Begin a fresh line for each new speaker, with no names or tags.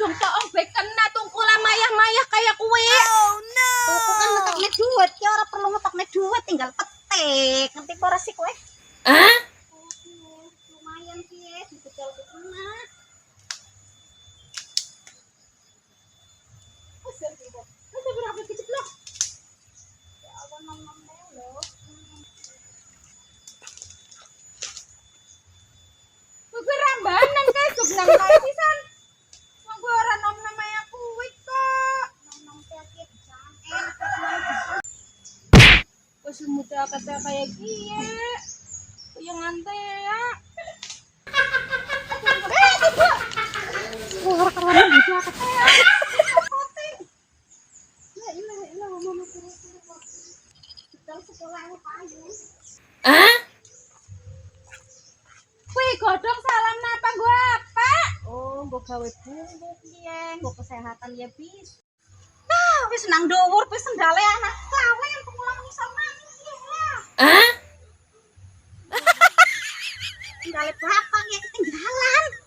dong toong bae kena tungkula mayah-mayah kayak kue.
Oh no.
Tuku kan ngetokne duit, ya ora perlu ngetokne duit, tinggal petik. Ngerti apa ora sih kowe?
Hah?
Lumayan sih, dibecel kena. Wes berapa diceplok? Ya Allah, nom-nom lho. Kuwi rambanan kae jog nang kae pisan. Wong kuwi ora nom-nom kaya kuwi kok. Nom-nom sakit jan enak. Wes muda kata kayak kiye. Yang ngante ya. Wah, kawan bisa kata ya. Ya ilah mama terus. Kita sekolah payu.
Hah?
Wih, godong salam napa gua apa? Oh, gua gawe bumbu piye, gua kesehatan ya bis. Nah, wis nang dhuwur wis sendale anak lawen pulang misal mandi lah.
Hah?
Sendale bapak ya ketinggalan.